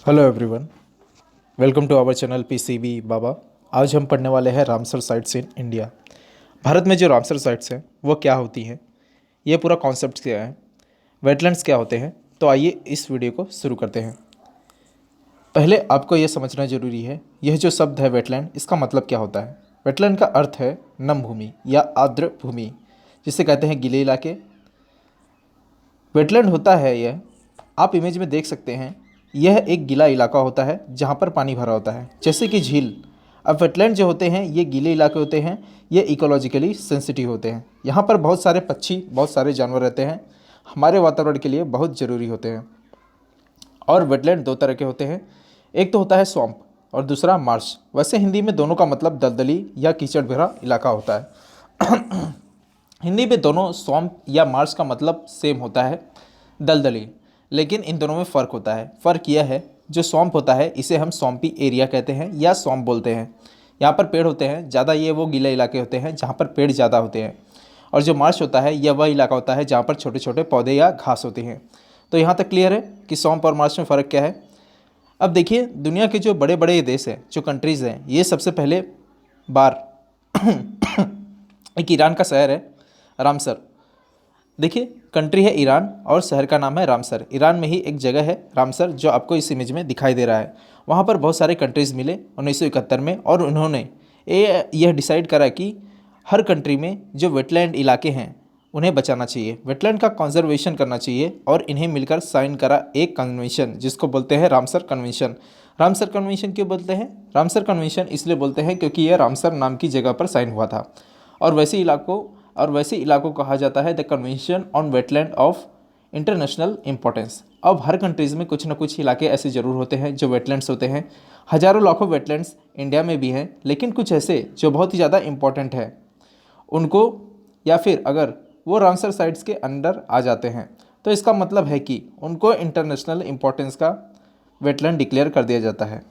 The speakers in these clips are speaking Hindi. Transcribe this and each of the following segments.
Hello everyone, welcome to our channel PCB Baba. आज हम पढ़ने वाले हैं Ramsar sites in India. Bharat में जो रामसर साइट्स हैं वो क्या होती हैं, ये पूरा कॉन्सेप्ट क्या है, वेटलैंड्स क्या होते हैं। तो आइए इस वीडियो को शुरू करते हैं। पहले आपको ये समझना ज़रूरी है, यह जो शब्द है वेटलैंड, इसका मतलब क्या होता है। वेटलैंड का अर्थ है नम भूमि या आर्द्र भूमि, जिसे कहते हैं गीले इलाके। वेटलैंड होता है यह, आप इमेज में देख सकते हैं, यह एक गीला इलाका होता है जहाँ पर पानी भरा होता है, जैसे कि झील। अब वेटलैंड जो होते हैं ये गीले इलाके होते हैं, ये इकोलॉजिकली सेंसिटिव होते हैं। यहाँ पर बहुत सारे पक्षी, बहुत सारे जानवर रहते हैं, हमारे वातावरण के लिए बहुत ज़रूरी होते हैं। और वेटलैंड दो तरह के होते हैं, एक तो होता है स्वैम्प और दूसरा मार्श। वैसे हिंदी में दोनों का मतलब दलदली या कीचड़ भरा इलाका होता है। हिंदी में दोनों स्वैम्प या मार्श का मतलब सेम होता है, दलदली, लेकिन इन दोनों में फ़र्क होता है। फ़र्क यह है, जो स्वैम्प होता है इसे हम स्वैम्पी एरिया कहते हैं या स्वैम्प बोलते हैं। यहाँ पर पेड़ होते हैं ज़्यादा, ये वो गीले इलाके होते हैं जहाँ पर पेड़ ज़्यादा होते हैं। और जो मार्श होता है यह वह इलाका होता है जहाँ पर छोटे छोटे पौधे या घास होते हैं। तो यहाँ तक क्लियर है कि स्वैम्प और मार्श में फ़र्क क्या है। अब देखिए, दुनिया के जो बड़े बड़े देश हैं, जो कंट्रीज़ हैं, ये सबसे पहले बार एक ईरान का शहर है रामसर। देखिए, कंट्री है ईरान और शहर का नाम है रामसर। ईरान में ही एक जगह है रामसर जो आपको इस इमेज में दिखाई दे रहा है। वहाँ पर बहुत सारे कंट्रीज़ मिले 1971 में, और उन्होंने यह डिसाइड करा कि हर कंट्री में जो वेटलैंड इलाके हैं उन्हें बचाना चाहिए, वेटलैंड का कंजर्वेशन करना चाहिए, और इन्हें मिलकर साइन करा एक कन्वेंशन जिसको बोलते हैं रामसर कन्वेंशन। रामसर कन्वेंशन क्यों बोलते हैं? रामसर कन्वेंशन इसलिए बोलते हैं क्योंकि यह रामसर नाम की जगह पर साइन हुआ था। और वैसे इलाकों कहा जाता है the convention on wetland of international importance. अब हर कंट्रीज़ में कुछ ना कुछ इलाके ऐसे ज़रूर होते हैं जो वेटलैंड्स होते हैं। हज़ारों लाखों वेटलैंड्स इंडिया में भी हैं, लेकिन कुछ ऐसे जो बहुत ही ज़्यादा इंपॉर्टेंट है उनको, या फिर अगर वो रामसर साइट्स के अंडर आ जाते हैं तो इसका मतलब है कि उनको इंटरनेशनल इंपॉर्टेंस का वेटलैंड डिक्लेयर कर दिया जाता है।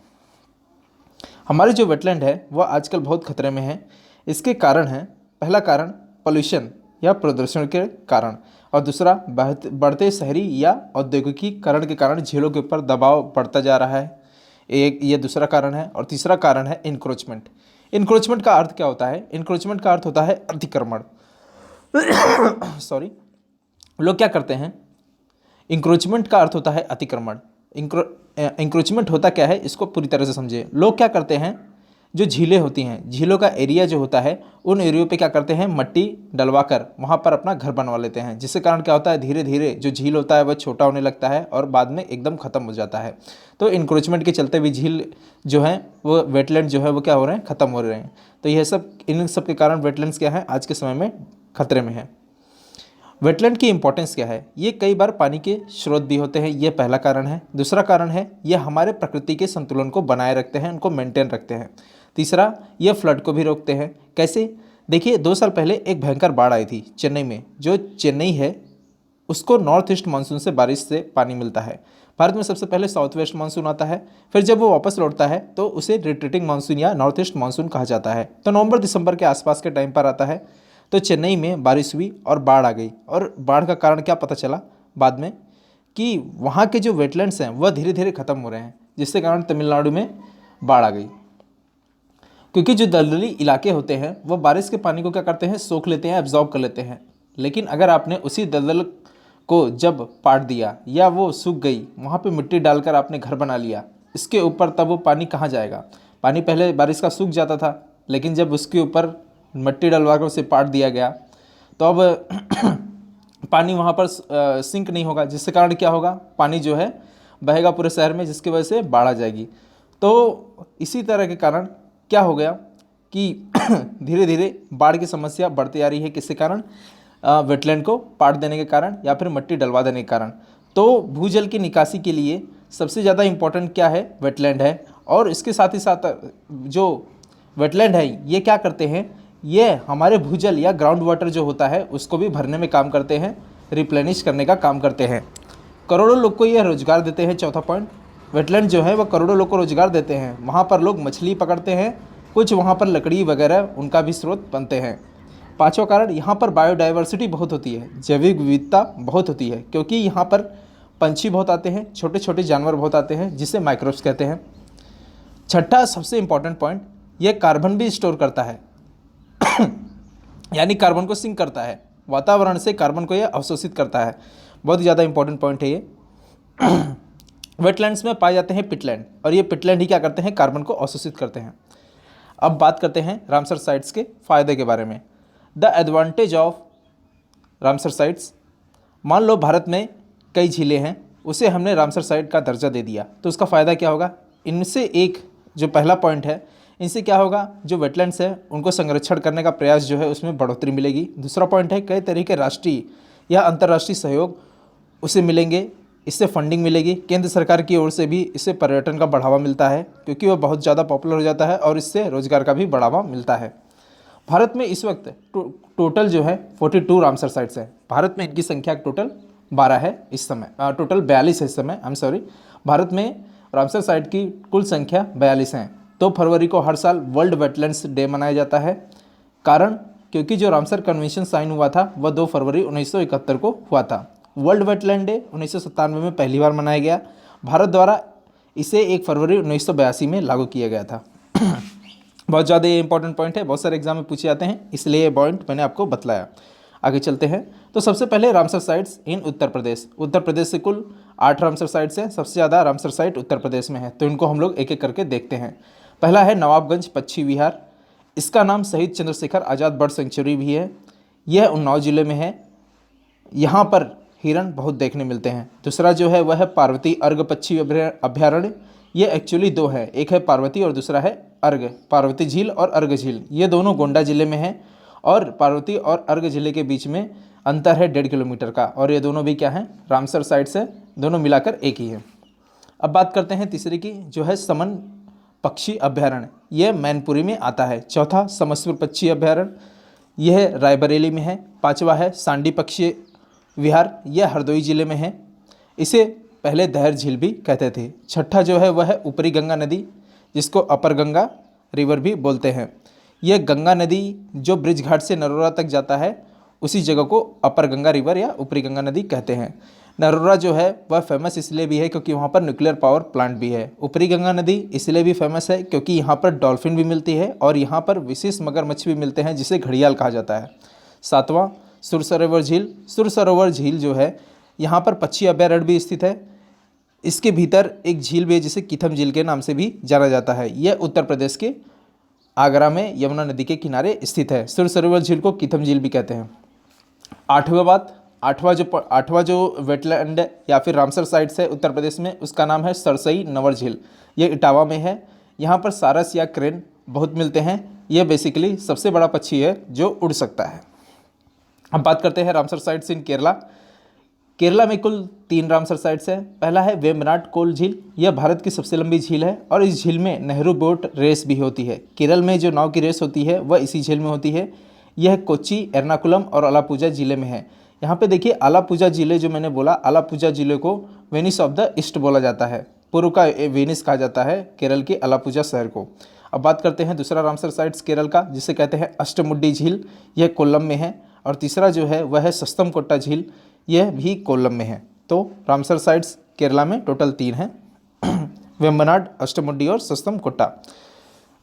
हमारे जो वेटलैंड है वह आजकल बहुत खतरे में है। इसके कारण है, पहला कारण पोल्यूशन या प्रदूषण के कारण, और दूसरा बढ़ते शहरी या औद्योगिकीकरण के कारण झीलों के ऊपर दबाव बढ़ता जा रहा है। ये दूसरा कारण है। और तीसरा कारण है इंक्रोचमेंट। इंक्रोचमेंट का अर्थ क्या होता है? इंक्रोचमेंट का अर्थ होता है अतिक्रमण। सॉरी, लोग क्या करते हैं, इंक्रोचमेंट का अर्थ होता है अतिक्रमण। इंक्रोचमेंट होता क्या है, इसको पूरी तरह से समझिए। लोग क्या करते हैं, जो झीलें होती हैं, झीलों का एरिया जो होता है, उन एरियो पे क्या करते हैं, मट्टी डलवाकर वहाँ पर अपना घर बनवा लेते हैं, जिसके कारण क्या होता है, धीरे धीरे जो झील होता है वह छोटा होने लगता है और बाद में एकदम ख़त्म हो जाता है। तो इंक्रोचमेंट के चलते भी झील जो है वो वेटलैंड जो है वो क्या हो रहे हैं, ख़त्म हो रहे हैं। तो यह सब, इन सब के कारण वेटलैंड्स क्या है, आज के समय में खतरे में है। वेटलैंड की इंपॉर्टेंस क्या है? ये कई बार पानी के स्रोत भी होते हैं, ये पहला कारण है। दूसरा कारण है, ये हमारे प्रकृति के संतुलन को बनाए रखते हैं, उनको मेंटेन रखते हैं। तीसरा, ये फ्लड को भी रोकते हैं। कैसे? देखिए, 2 साल पहले एक भयंकर बाढ़ आई थी चेन्नई में। जो चेन्नई है उसको नॉर्थ ईस्ट मानसून से बारिश से पानी मिलता है। भारत में सबसे पहले साउथ वेस्ट मानसून आता है, फिर जब वो वापस लौटता है तो उसे रिट्रीटिंग मानसून या नॉर्थ ईस्ट मानसून कहा जाता है। तो नवंबर दिसंबर के आसपास के टाइम पर आता है। तो चेन्नई में बारिश हुई और बाढ़ आ गई। और बाढ़ का कारण क्या पता चला बाद में, कि वहाँ के जो वेटलैंड्स हैं वह धीरे धीरे ख़त्म हो रहे हैं, जिसके कारण तमिलनाडु में बाढ़ आ गई। क्योंकि जो दलदली इलाके होते हैं वह बारिश के पानी को क्या करते हैं, सोख लेते हैं, एब्जॉर्ब कर लेते हैं। लेकिन अगर आपने उसी दलदल को जब पाट दिया या वो सूख गई, वहाँ पे मिट्टी डालकर आपने घर बना लिया इसके ऊपर, तब वो पानी कहाँ जाएगा? पानी पहले बारिश का सूख जाता था, लेकिन जब उसके ऊपर मिट्टी डलवा कर उसे पाट दिया गया तो अब पानी वहाँ पर सिंक नहीं होगा, जिसके कारण क्या होगा, पानी जो है बहेगा पूरे शहर में, जिसकी वजह से बाढ़ आ जाएगी। तो इसी तरह के कारण क्या हो गया कि धीरे धीरे बाढ़ की समस्या बढ़ती जा रही है। किसके कारण? वेटलैंड को पाट देने के कारण या फिर मिट्टी डलवा देने के कारण। तो भूजल की निकासी के लिए सबसे ज़्यादा इम्पोर्टेंट क्या है? वेटलैंड है। और इसके साथ ही साथ जो वेटलैंड है ये क्या करते हैं, ये हमारे भूजल या ग्राउंड वाटर जो होता है उसको भी भरने में काम करते हैं, रिप्लेनिश करने का काम करते हैं। करोड़ों लोग को ये रोजगार देते हैं। चौथा पॉइंट, वेटलैंड जो है वह करोड़ों लोग को रोजगार देते हैं। वहाँ पर लोग मछली पकड़ते हैं, कुछ वहाँ पर लकड़ी वगैरह उनका भी स्रोत बनते हैं। पांचवा कारण, यहाँ पर बायोडाइवर्सिटी बहुत होती है, जैविक विविधता बहुत होती है, क्योंकि यहाँ पर पंछी बहुत आते हैं, छोटे छोटे जानवर बहुत आते हैं जिसे माइक्रोब्स कहते हैं। छठा सबसे इंपॉर्टेंट पॉइंट, यह कार्बन भी स्टोर करता है यानी कार्बन को सिंक करता है, वातावरण से कार्बन को यह अवशोषित करता है। बहुत ही ज़्यादा इंपॉर्टेंट पॉइंट है ये। वेटलैंड्स में पाए जाते हैं पिटलैंड, और ये पिटलैंड ही क्या करते हैं, कार्बन को अवशोषित करते हैं। अब बात करते हैं रामसर साइट्स के फ़ायदे के बारे में। The advantage of Ramsar sites, मान लो भारत में कई झीलें हैं, उसे हमने रामसर साइट का दर्जा दे दिया, तो उसका फ़ायदा क्या होगा। इनसे एक जो पहला पॉइंट है, इनसे क्या होगा, जो वेटलैंड्स है उनको संरक्षण करने का प्रयास जो है उसमें बढ़ोतरी मिलेगी। दूसरा पॉइंट है, कई तरह के राष्ट्रीय या अंतर्राष्ट्रीय सहयोग उसे मिलेंगे, इससे फंडिंग मिलेगी। केंद्र सरकार की ओर से भी इससे पर्यटन का बढ़ावा मिलता है, क्योंकि वह बहुत ज़्यादा पॉपुलर हो जाता है और इससे रोजगार का भी बढ़ावा मिलता है। भारत में इस वक्त टोटल जो है 42 रामसर साइट्स हैं। भारत में इनकी संख्या टोटल 12 है इस समय, टोटल 42 है इस समय, आई एम सॉरी। भारत में रामसर साइट की कुल संख्या 42 हैं। 2 फरवरी को हर साल वर्ल्ड वेटलैंड्स डे मनाया जाता है। कारण, क्योंकि जो रामसर कन्वेंशन साइन हुआ था वह 2 फरवरी 1971 को हुआ था। वर्ल्ड वेटलैंड डे 1997 में पहली बार मनाया गया। भारत द्वारा इसे 1 फरवरी 1982 में लागू किया गया था। बहुत ज़्यादा ये इंपॉर्टेंट पॉइंट है, बहुत सारे एग्जाम में पूछे जाते हैं, इसलिए ये पॉइंट मैंने आपको बतलाया। आगे चलते हैं। तो सबसे पहले रामसर साइट्स इन उत्तर प्रदेश। उत्तर प्रदेश से कुल 8 रामसर साइट्स हैं, सबसे ज़्यादा रामसर साइट उत्तर प्रदेश में है, तो इनको हम लोग एक एक करके देखते हैं। पहला है नवाबगंज पक्षी विहार, इसका नाम शहीद चंद्रशेखर आज़ाद बर्ड सेंचुरी भी है। यह उन्नाव जिले में है, यहाँ पर हिरन बहुत देखने मिलते हैं। दूसरा जो है वह है पार्वती अर्घ पक्षी अभ्यारण्य। ये एक्चुअली 2 है, एक है पार्वती और दूसरा है अर्घ। पार्वती झील और अर्घ झील ये दोनों गोंडा जिले में हैं, और पार्वती और अर्घ जिले के बीच में अंतर है 1.5 किलोमीटर का, और ये दोनों भी क्या हैं, रामसर साइट से दोनों मिलाकर एक ही है। अब बात करते हैं तीसरी की, जो है समन पक्षी अभ्यारण्य, यह मैनपुरी में आता है। चौथा समसपुर पक्षी अभ्यारण्य, यह रायबरेली में है। पाँचवा है सांडी पक्षी विहार, यह हरदोई जिले में है, इसे पहले दहर झील भी कहते थे। छठा जो है वह है ऊपरी गंगा नदी, जिसको अपर गंगा रिवर भी बोलते हैं। यह गंगा नदी जो ब्रिज घाट से नरोरा तक जाता है, उसी जगह को अपर गंगा रिवर या ऊपरी गंगा नदी कहते हैं। नरोरा जो है वह फेमस इसलिए भी है क्योंकि वहाँ पर न्यूक्लियर पावर प्लांट भी है। ऊपरी गंगा नदी इसलिए भी फेमस है क्योंकि यहाँ पर डॉल्फिन भी मिलती है, और यहाँ पर विशेष मगरमच्छ भी मिलते हैं जिसे घड़ियाल कहा जाता है। सातवां सुर सरोवर झील। सुर सरोवर झील जो है, यहाँ पर पक्षी अभ्यारण्य भी स्थित है। इसके भीतर एक झील भी है जिसे कीथम झील के नाम से भी जाना जाता है। यह उत्तर प्रदेश के आगरा में यमुना नदी के किनारे स्थित है। सुर सरोवर झील को कीथम झील भी कहते हैं। आठवां जो वेटलैंड या फिर रामसर साइट्स है उत्तर प्रदेश में, उसका नाम है सरसई नवर झील। ये इटावा में है। यहाँ पर सारस या क्रेन बहुत मिलते हैं। यह बेसिकली सबसे बड़ा पक्षी है जो उड़ सकता है। अब बात करते हैं रामसर साइट्स इन केरला। केरला में कुल 3 रामसर साइट्स हैं। पहला है वेम्बनाड कोल झील, यह भारत की सबसे लंबी झील है, और इस झील में नेहरू बोट रेस भी होती है। केरल में जो नाव की रेस होती है वह इसी झील में होती है। यह कोच्चि, एर्नाकुलम और अलापुझा जिले में है। यहाँ पे देखिए अलापुझा जिले, जो मैंने बोला, अलापुझा जिले को वेनिस ऑफ द ईस्ट बोला जाता है। पूर्व का वेनिस कहा जाता है केरल के अलापुझा शहर को। अब बात करते हैं दूसरा रामसर साइट्स केरल का, जिसे कहते हैं अष्टमुड्डी झील, यह कोल्लम में है। और तीसरा जो है वह है सस्तमकोट्टा झील, यह भी कोल्लम में है। तो रामसर साइट्स केरला में टोटल 3 हैं, वेम्बनाड, अष्टमुड्डी और सस्तमकोट्टा।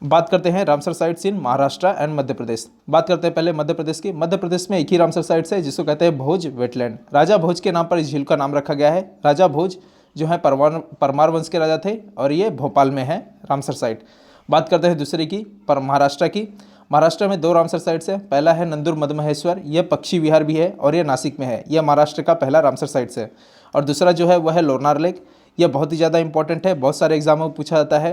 बात करते हैं Ramsar sites in Maharashtra and Madhya Pradesh. बात करते हैं पहले मध्य प्रदेश की। मध्य प्रदेश में एक ही रामसर साइट्स है जिसको कहते हैं भोज वेटलैंड। राजा भोज के नाम पर इस झील का नाम रखा गया है। राजा भोज जो है परमार वंश के राजा थे, और ये भोपाल में है रामसर साइट। बात करते हैं दूसरी की, पर महाराष्ट्र की। महाराष्ट्र में 2 रामसर साइट्स हैं। पहला है नंदुर मधमहेश्वर, यह पक्षी विहार भी है, और यह नासिक में है। यह महाराष्ट्र का पहला रामसर साइट्स है। और दूसरा जो है वह है लोनार लेक। यह बहुत ही ज़्यादा इंपॉर्टेंट है, बहुत सारे एग्जामों में पूछा जाता है।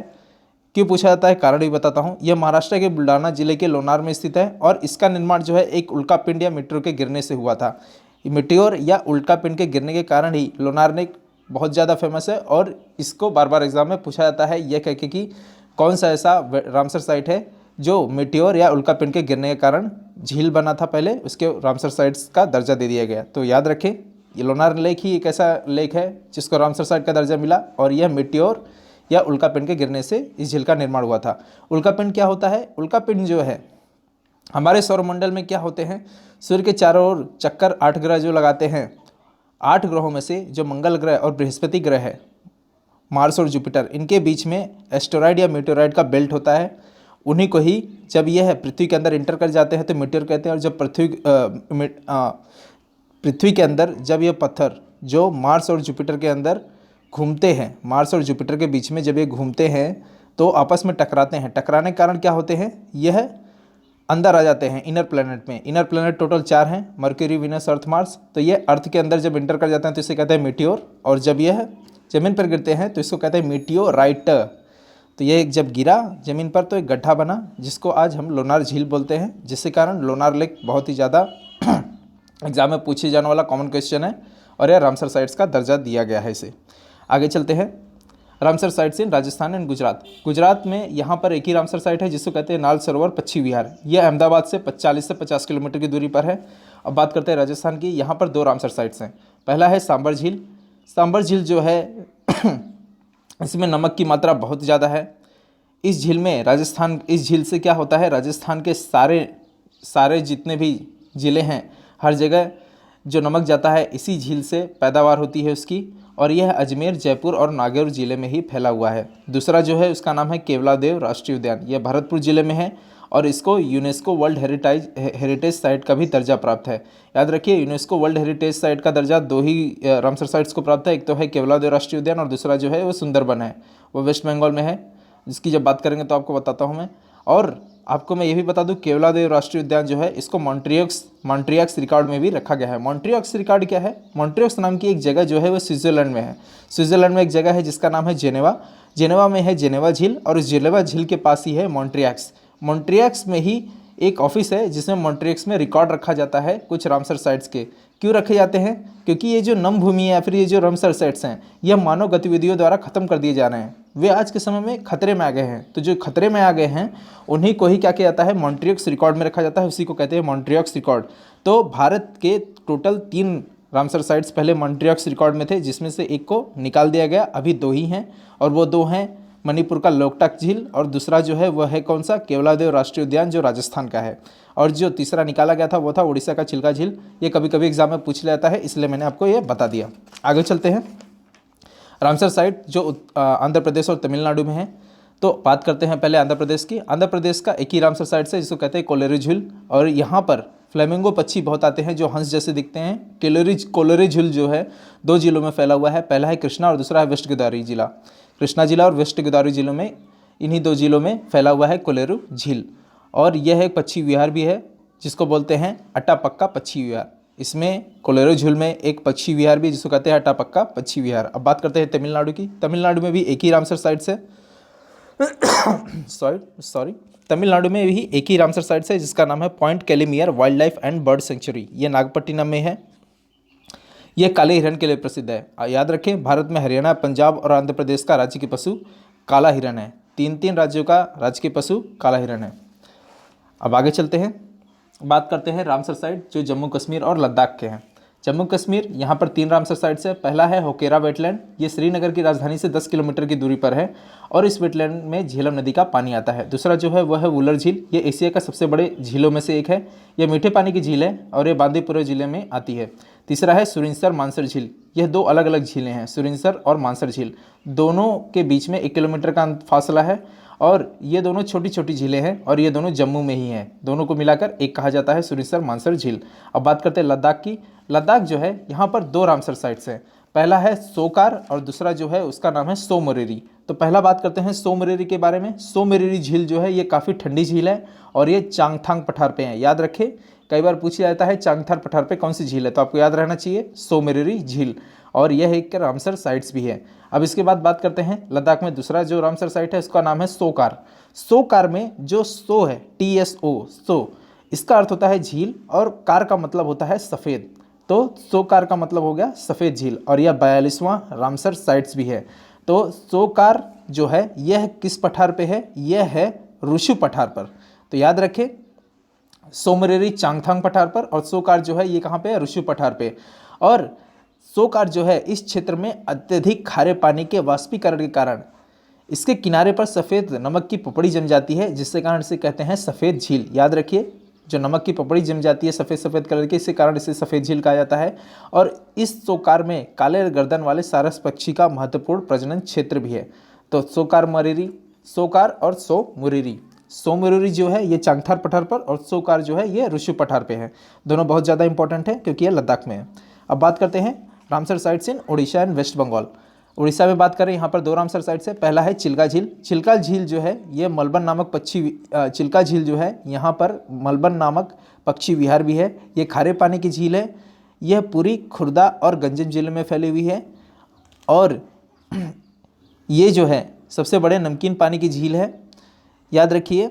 क्यों पूछा जाता है, कारण भी बताता हूँ। यह महाराष्ट्र के बुल्ढाना जिले के लोनार में स्थित है, और इसका निर्माण जो है एक उल्कापिंड या मीटेओर के गिरने से हुआ था। मीटेओर या उल्कापिंड के गिरने के कारण ही लोनार लेक बहुत ज़्यादा फेमस है, और इसको बार बार एग्जाम में पूछा जाता है यह कह के कि कौन सा ऐसा रामसर साइट है जो मीटेओर या उल्कापिंड के गिरने के कारण झील बना था पहले, उसके रामसर साइट्स का दर्जा दे दिया गया। तो याद रखें, ये लोनार लेक ही एक ऐसा लेक है जिसको रामसर साइट का दर्जा मिला, और यह मीटेओर या उल्कापिंड के गिरने से इस झील का निर्माण हुआ था। उल्कापिंड क्या होता है? उल्कापिंड जो है हमारे सौरमंडल में क्या होते हैं, सूर्य के चारों ओर चक्कर 8 ग्रह जो लगाते हैं, 8 ग्रहों में से जो मंगल ग्रह और बृहस्पति ग्रह है, मार्स और जुपिटर, इनके बीच में एस्टेरॉयड या मीटेरॉयड का बेल्ट होता है। उन्हीं को ही जब यह पृथ्वी के अंदर इंटर कर जाते हैं तो मीटियोर कहते हैं, और जब पृथ्वी के अंदर जब यह पत्थर जो मार्स और जुपिटर के अंदर घूमते हैं, मार्स और जुपिटर के बीच में जब ये घूमते हैं तो आपस में टकराते हैं। टकराने के कारण क्या होते हैं, यह अंदर आ जाते हैं इनर प्लैनेट में। इनर प्लैनेट टोटल 4 हैं, मर्क्यूरी, वीनस, अर्थ, मार्स। तो ये अर्थ के अंदर जब इंटर कर जाते हैं तो इसे कहते हैं मीटियोर, और जब यह ज़मीन पर गिरते हैं तो इसको कहते हैं मीटियोराइट। तो ये जब गिरा ज़मीन पर तो एक गड्ढा बना जिसको आज हम लोनार झील बोलते हैं, जिसके कारण लोनार लेक बहुत ही ज़्यादा एग्जाम में पूछे जाने वाला कॉमन क्वेश्चन है, और यह रामसर साइट्स का दर्जा दिया गया है इसे। आगे चलते हैं। Ramsar sites in Rajasthan and Gujarat. Gujarat में यहाँ पर एक ही रामसर साइट है जिसको कहते हैं नाल सरोवर पक्षी विहार। यह अहमदाबाद से 40 से 50 किलोमीटर की दूरी पर है। अब बात करते हैं राजस्थान की। यहाँ पर 2 रामसर साइट्स हैं। पहला है सांबर झील। सांबर झील जो है इसमें नमक की मात्रा बहुत ज़्यादा है। इस झील से क्या होता है, राजस्थान के सारे जितने भी ज़िले हैं, हर जगह जो नमक जाता है इसी झील से पैदावार होती है उसकी, और यह अजमेर, जयपुर और नागौर ज़िले में ही फैला हुआ है। दूसरा जो है उसका नाम है केवलादेव राष्ट्रीय उद्यान। यह भरतपुर ज़िले में है और इसको यूनेस्को वर्ल्ड हेरिटेज साइट का भी दर्जा प्राप्त है। याद रखिए, यूनेस्को वर्ल्ड हेरिटेज साइट का दर्जा 2 ही रामसर साइट्स को प्राप्त है। एक तो है केवलादेव राष्ट्रीय उद्यान और दूसरा जो है वो सुंदरबन है, वो वेस्ट बंगाल में है, जिसकी जब बात करेंगे तो आपको बताता हूँ मैं। और आपको मैं ये भी बता दूं, केवलादेव राष्ट्रीय उद्यान जो है इसको मॉन्ट्रियक्स रिकॉर्ड में भी रखा गया है। मॉन्ट्रियक्स रिकॉर्ड क्या है, मॉन्ट्रियक्स नाम की एक जगह जो है वो स्विट्जरलैंड में है। स्विट्जरलैंड में एक जगह है जिसका नाम है जेनेवा में है जेनेवा झील, और इस जेनेवा झील के पास ही है मॉन्ट्रियक्स में ही एक ऑफिस है जिसमें मॉन्ट्रियक्स में रिकॉर्ड रखा जाता है कुछ रामसर साइट्स के। क्यों रखे जाते हैं, क्योंकि ये जो नम भूमि है या फिर ये जो रामसर साइट्स हैं यह मानव गतिविधियों द्वारा खत्म कर दिए जा रहे हैं। वे आज के समय में खतरे में आ गए हैं। तो जो खतरे में आ गए हैं उन्हीं को ही क्या किया जाता है, मॉन्ट्रियक्स रिकॉर्ड में रखा जाता है, उसी को कहते हैं मॉन्ट्रियक्स रिकॉर्ड। तो भारत के टोटल 3 रामसर साइट्स पहले मॉन्ट्रियक्स रिकॉर्ड में थे, जिसमें से एक को निकाल दिया गया, अभी 2 ही हैं, और वो 2 हैं मणिपुर का लोकटक झील, और दूसरा जो है वह है कौन सा, केवलादेव राष्ट्रीय उद्यान जो राजस्थान का है। और जो तीसरा निकाला गया था वो था उड़ीसा का चिल्का झील। ये कभी कभी एग्जाम में पूछ लेता है, इसलिए मैंने आपको ये बता दिया। आगे चलते हैं। रामसर साइट जो आंध्र प्रदेश और तमिलनाडु में है, तो बात करते हैं पहले आंध्र प्रदेश की। आंध्र प्रदेश का एक ही रामसर साइट है जिसको कहते हैं कोलेरू झील, और यहाँ पर फ्लेमिंगो पक्षी बहुत आते हैं जो हंस जैसे दिखते हैं। कोलेरू झील जो है 2 जिलों में फैला हुआ है, पहला है कृष्णा और दूसरा है वेस्ट गोदावरी जिला। कृष्णा जिला और वेस्ट गोदावरी जिलों में, इन्हीं 2 जिलों में फैला हुआ है कोलेरू झील। और यह एक पक्षी विहार भी है जिसको बोलते हैं अट्टापक्का पक्षी विहार। इसमें कोलेरू झील में एक पक्षी विहार भी जिसको कहते हैं अट्टापक्का पक्षी विहार। अब बात करते हैं तमिलनाडु की। तमिलनाडु में भी एक ही रामसर साइट्स है तमिलनाडु में भी एक ही रामसर साइट्स है जिसका नाम है point Calimere wildlife and bird sanctuary. ये नागपट्टिनम में है। यह काले हिरण के लिए प्रसिद्ध है। याद रखें, भारत में हरियाणा, पंजाब और आंध्र प्रदेश का राज्य की पशु काला हिरण है। 3 राज्यों का राज्य की पशु काला हिरण है। अब आगे चलते हैं, बात करते हैं रामसर साइट जो जम्मू कश्मीर और लद्दाख के हैं। जम्मू कश्मीर, यहाँ पर 3 रामसर साइट्स है। पहला है होकेरा वेटलैंड, ये श्रीनगर की राजधानी से 10 किलोमीटर की दूरी पर है, और इस वेटलैंड में झेलम नदी का पानी आता है। दूसरा जो है वह है वुलर झील, ये एशिया का सबसे बड़े झीलों में से एक है। यह मीठे पानी की झील है और ये बांदीपुर जिले में आती है। तीसरा है सुरिंसर मानसर झील, यह 2 अलग अलग झीलें हैं, सुरिंसर और मानसर झील। दोनों के बीच में 1 किलोमीटर का फासला है, और ये दोनों छोटी छोटी झीलें हैं, और ये दोनों जम्मू में ही हैं। दोनों को मिलाकर एक कहा जाता है सुरिंसर मानसर झील। अब बात करते हैं लद्दाख की। लद्दाख जो है यहाँ पर 2 रामसर साइट्स हैं। पहला है सोकार और दूसरा जो है उसका नाम है सो मोरिरी। तो पहला बात करते हैं सो मोरिरी के बारे में। सो मोरिरी झील जो है ये काफ़ी ठंडी झील है, और ये चांगथांग पठार पे है। याद रखें, कई बार पूछा जाता है चांगथार पठार पे कौन सी झील है, तो आपको याद रहना चाहिए सो मोरिरी झील, और यह एक रामसर साइट्स भी है। अब इसके बाद बात करते हैं लद्दाख में दूसरा जो रामसर साइट है उसका नाम है सोकार। सोकार में जो सो है TSO, सो, इसका अर्थ होता है झील, और कार का मतलब होता है सफ़ेद। तो सोकार का मतलब हो गया सफ़ेद झील, और यह 42वां रामसर साइट्स भी है। तो सोकार जो है यह किस पठार पे है, यह है ऋषु पठार पर। तो याद रखें, सोमरेरी चांगथांग पठार पर, और सोकार जो है ये कहाँ पे है, ऋषु पठार पे। और सोकार जो है इस क्षेत्र में अत्यधिक खारे पानी के वाष्पीकरण के कारण इसके किनारे पर सफ़ेद नमक की पुपड़ी जम जाती है, जिससे कारण इसे कहते हैं सफ़ेद झील। याद रखिए, जो नमक की पपड़ी जम जाती है सफ़ेद सफ़ेद कलर की, इसी कारण इसे सफ़ेद झील कहा जाता है। और इस सोकार में काले गर्दन वाले सारस पक्षी का महत्वपूर्ण प्रजनन क्षेत्र भी है। तो सोकार मरीरी, सोकार और सो मुरीरी, सो मुरीरी जो है ये चांगथार पठार पर, और सोकार जो है ये ऋषि पठार पे है। दोनों बहुत ज़्यादा इंपॉर्टेंट है क्योंकि ये लद्दाख में है। अब बात करते हैं Ramsar sites in Orissa and West Bengal. Orissa में बात करें, यहाँ पर 2 रामसर साइट्स है। पहला है चिल्का झील। चिल्का झील जो है ये मलबन नामक चिल्का झील जो है यहाँ पर मलबन नामक पक्षी विहार भी है। ये खारे पानी की झील है। यह पूरी खुर्दा और गंजम जिले में फैली हुई है, और ये जो है सबसे बड़े नमकीन पानी की झील है। याद रखिए,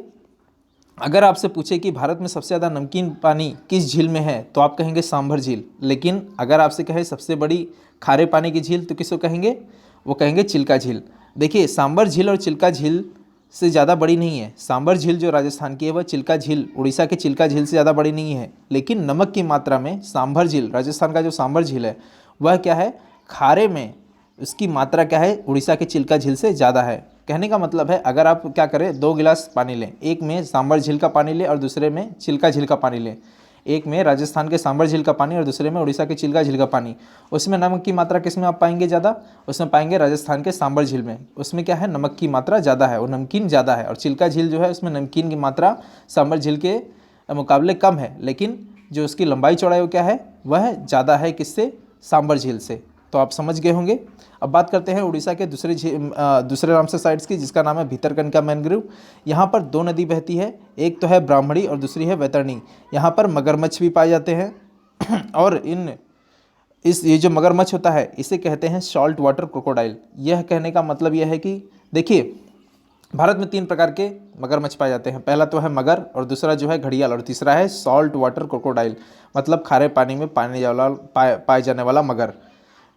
अगर आपसे पूछे कि भारत में सबसे ज़्यादा नमकीन पानी किस झील में है तो आप कहेंगे सांभर झील, लेकिन अगर आपसे कहे सबसे बड़ी खारे पानी की झील तो किसको कहेंगे, वो कहेंगे चिल्का झील। देखिए, सांभर झील और चिल्का झील से ज़्यादा बड़ी नहीं है। सांभर झील जो राजस्थान की है वह चिल्का झील उड़ीसा के चिल्का झील से ज़्यादा बड़ी नहीं है, लेकिन नमक की मात्रा में सांभर झील, राजस्थान का जो सांभर झील है वह क्या है, खारे में उसकी मात्रा क्या है, उड़ीसा के चिल्का झील से ज़्यादा है। कहने का मतलब है, अगर आप क्या करें, 2 गिलास पानी लें, एक में सांभर झील का पानी लें और दूसरे में चिल्का झील का पानी लें, एक में राजस्थान के सांभर झील का पानी और दूसरे में उड़ीसा के चिल्का झील का पानी, उसमें नमक की मात्रा किस में आप पाएंगे ज़्यादा, उसमें पाएंगे राजस्थान के सांभर झील में। उसमें क्या है, नमक की मात्रा ज़्यादा है, वो नमकीन ज़्यादा है। और चिल्का झील जो है उसमें नमकीन की मात्रा सांभर झील के मुकाबले कम है, लेकिन जो उसकी लंबाई चौड़ाई वो क्या है, वह ज़्यादा है किससे, सांभर झील से। तो आप समझ गए होंगे। अब बात करते हैं उड़ीसा के दूसरे रामसर साइट्स की, जिसका नाम है भीतरकनिका मैनग्रोव। यहाँ पर 2 नदी बहती है, एक तो है ब्राह्मणी और दूसरी है वैतरणी। यहाँ पर मगरमच्छ भी पाए जाते हैं और ये जो मगरमच्छ होता है इसे कहते हैं सॉल्ट वाटर क्रोकोडाइल। यह कहने का मतलब यह है कि देखिए, भारत में 3 प्रकार के मगरमच्छ पाए जाते हैं। पहला तो है मगर, और दूसरा जो है घड़ियाल, और तीसरा है सॉल्ट वाटर क्रोकोडाइल, मतलब खारे पानी में पाए जाने वाला मगर।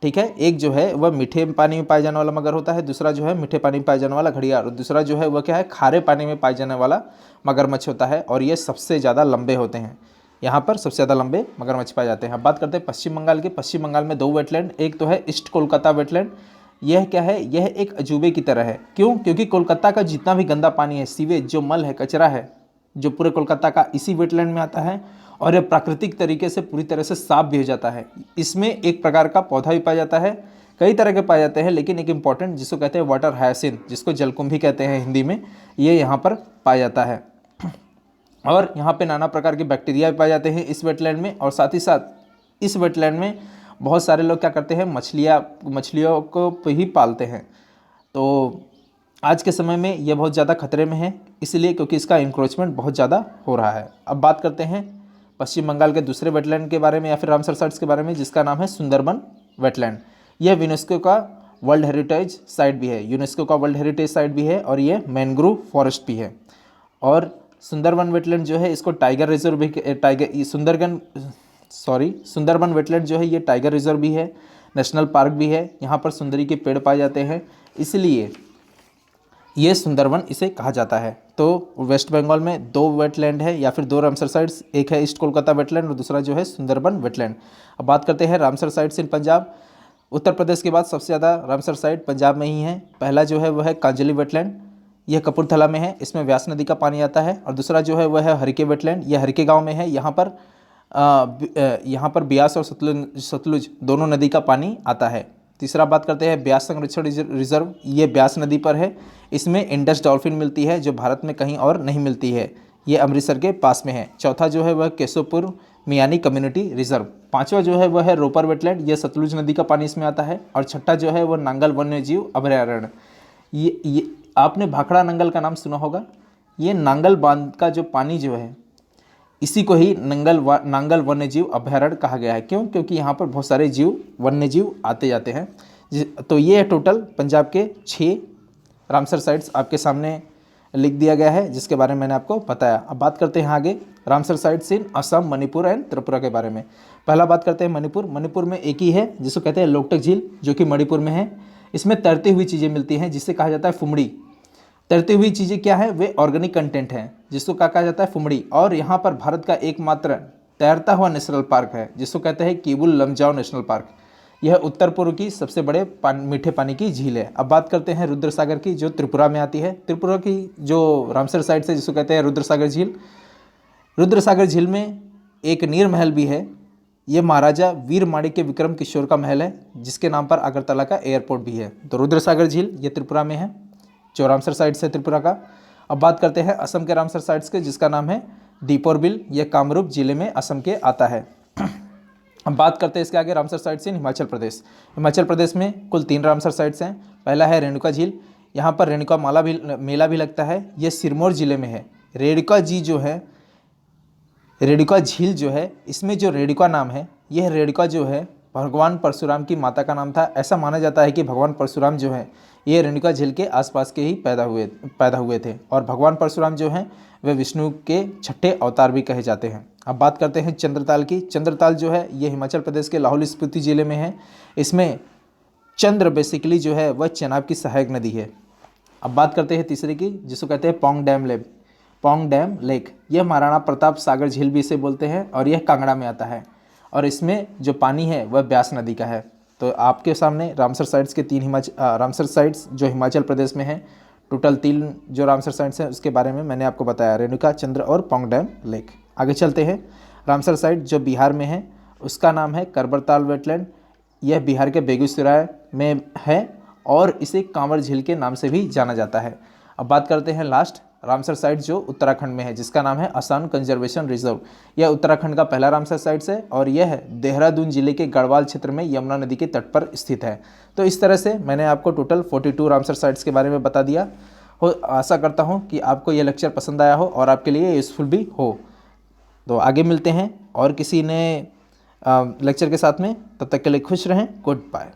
ठीक है, एक जो है वह मीठे पानी में पाए जाने वाला मगर होता है, दूसरा जो है मीठे पानी में पाए जाने वाला घड़ियाल, और दूसरा जो है वह क्या है, खारे पानी में पाए जाने वाला मगरमच्छ होता है, और ये सबसे ज़्यादा लंबे होते हैं। यहाँ पर सबसे ज़्यादा लंबे मगरमच्छ पाए जाते हैं। अब बात करते हैं पश्चिम बंगाल के। पश्चिम बंगाल में 2 वेटलैंड, एक तो है ईस्ट कोलकाता वेटलैंड। यह क्या है, यह एक अजूबे की तरह है। क्यों? क्योंकि कोलकाता का जितना भी गंदा पानी है, सीवेज, जो मल है, कचरा है, जो पूरे कोलकाता का इसी वेटलैंड में आता है, और यह प्राकृतिक तरीके से पूरी तरह से साफ भी हो जाता है। इसमें एक प्रकार का पौधा भी पाया जाता है, कई तरह के पाए जाते हैं, लेकिन एक इम्पॉर्टेंट जिसको कहते हैं वाटर हायसिंथ, जिसको जलकुंभी कहते हैं हिंदी में, ये यहाँ पर पाया जाता है। और यहाँ पे नाना प्रकार के बैक्टीरिया भी पाए जाते हैं इस वेटलैंड में। और साथ ही साथ इस वेटलैंड में बहुत सारे लोग क्या करते हैं, मछलियों को ही पालते हैं। तो आज के समय में यह बहुत ज़्यादा खतरे में है, इसलिए क्योंकि इसका इंक्रोचमेंट बहुत ज़्यादा हो रहा है। अब बात करते हैं पश्चिम बंगाल के दूसरे वेटलैंड के बारे में, या फिर रामसर साइट्स के बारे में, जिसका नाम है सुंदरबन वेटलैंड। यह यूनेस्को का वर्ल्ड हेरिटेज साइट भी है, यूनेस्को का वर्ल्ड हेरिटेज साइट भी है, और ये मैनग्रोव फॉरेस्ट भी है। और सुंदरबन वेटलैंड जो है इसको टाइगर रिजर्व भी, सुंदरबन वेटलैंड जो है ये टाइगर रिजर्व भी है, नेशनल पार्क भी है। यहाँ पर सुंदरी के पेड़ पाए जाते हैं, इसलिए ये सुंदरबन इसे कहा जाता है। तो वेस्ट बंगाल में 2 वेटलैंड है, या फिर 2 रामसर साइट्स, एक है ईस्ट कोलकाता वेटलैंड और दूसरा जो है सुंदरबन वेटलैंड। अब बात करते हैं रामसर साइट्स इन पंजाब। उत्तर प्रदेश के बाद सबसे ज़्यादा रामसर साइट पंजाब में ही है। पहला जो है वह है कांजली वेटलैंड, यह कपूरथला में है, इसमें व्यास नदी का पानी आता है। और दूसरा जो है वह है हरिके वेटलैंड, यह हरिके गाँव में है। यहाँ पर ब्यास और सतलुज दोनों नदी का पानी आता है। तीसरा बात करते हैं ब्यास संरक्षण रिजर्व, ये ब्यास नदी पर है, इसमें इंडस डॉल्फिन मिलती है जो भारत में कहीं और नहीं मिलती है, ये अमृतसर के पास में है। चौथा जो है वह केशवपुर मियानी कम्युनिटी रिजर्व। पांचवा जो है वह है रोपर वेटलैंड, यह सतलुज नदी का पानी इसमें आता है। और छठा जो है वह नांगल वन्यजीव अभयारण्य। ये आपने भाखड़ा नंगल का नाम सुना होगा। ये नांगल बांध का जो पानी जो है इसी को ही नांगल वन्यजीव अभयारण्य कहा गया है। क्यों? क्योंकि यहाँ पर बहुत सारे वन्यजीव आते जाते हैं। तो ये टोटल पंजाब के 6 रामसर साइट्स आपके सामने लिख दिया गया है, जिसके बारे में मैंने आपको बताया। अब बात करते हैं आगे Ramsar sites in Assam, Manipur and Tripura के बारे में। पहला बात करते हैं मणिपुर। मणिपुर में एक ही है जिसको कहते हैं लोकटक झील, जो कि मणिपुर में है। इसमें तैरती हुई चीज़ें मिलती हैं जिससे कहा जाता है फुमड़ी। तैरती हुई चीज़ें क्या है? वे ऑर्गेनिक कंटेंट हैं जिसको क्या कहा जाता है? फुमड़ी। और यहाँ पर भारत का एकमात्र तैरता हुआ नेशनल पार्क है जिसको कहते हैं केबुल लमजाओ नेशनल पार्क। यह उत्तर पूर्व की सबसे बड़े मीठे पानी की झील है। अब बात करते हैं रुद्रसागर की, जो त्रिपुरा में आती है। त्रिपुरा की जो रामसर साइट है जिसको कहते हैं रुद्रसागर झील, रुद्रसागर झील में एक नीर महल भी है। ये महाराजा वीर माणिक्य विक्रम किशोर का महल है, जिसके नाम पर अगरतला का एयरपोर्ट भी है। तो रुद्रसागर झील ये त्रिपुरा में है, जो रामसर साइट्स है त्रिपुरा का। अब बात करते हैं असम के रामसर साइट्स के, जिसका नाम है दीपोर बिल। यह कामरूप जिले में असम के आता है। अब बात करते हैं इसके आगे रामसर साइट्स इन हिमाचल प्रदेश। हिमाचल प्रदेश में कुल 3 रामसर साइट्स हैं। पहला है रेणुका झील। यहाँ पर रेणुका मेला भी लगता है। ये सिरमौर जिले में है। रेणुका झील जो है, इसमें जो रेणुका नाम है, यह रेणुका जो है भगवान परशुराम की माता का नाम था। ऐसा माना जाता है कि भगवान परशुराम जो है ये रेणुका झील के आसपास के ही पैदा हुए थे। और भगवान परशुराम जो हैं वे विष्णु के 6ठे अवतार भी कहे जाते हैं। अब बात करते हैं चंद्रताल की। चंद्रताल जो है ये हिमाचल प्रदेश के लाहौल स्पीति जिले में है। इसमें चंद्र बेसिकली जो है वह चेनाब की सहायक नदी है। अब बात करते हैं तीसरे की, जिसको कहते हैं पौंग डैम लेक। यह महाराणा प्रताप सागर झील भी इसे बोलते हैं और यह कांगड़ा में आता है। और इसमें जो पानी है वह ब्यास नदी का है। तो आपके सामने रामसर साइट्स के 3 रामसर साइट्स जो हिमाचल प्रदेश में हैं, टोटल 3 जो रामसर साइट्स हैं उसके बारे में मैंने आपको बताया, रेणुका, चंद्र और पौंग डैम लेक। आगे चलते हैं। रामसर साइट जो बिहार में है उसका नाम है करबरताल वेटलैंड। यह बिहार के बेगूसराय में है और इसे कांवर झील के नाम से भी जाना जाता है। अब बात करते हैं लास्ट रामसर साइट जो उत्तराखंड में है, जिसका नाम है असम कंजर्वेशन रिजर्व। यह उत्तराखंड का पहला रामसर साइट्स है और यह देहरादून जिले के गढ़वाल क्षेत्र में यमुना नदी के तट पर स्थित है। तो इस तरह से मैंने आपको टोटल 42 रामसर साइट्स के बारे में बता दिया हो। आशा करता हूँ कि आपको यह लेक्चर पसंद आया हो और आपके लिए यूज़फुल भी हो। तो आगे मिलते हैं और किसी नए लेक्चर के साथ में। तब तक के लिए खुश रहें। Good bye.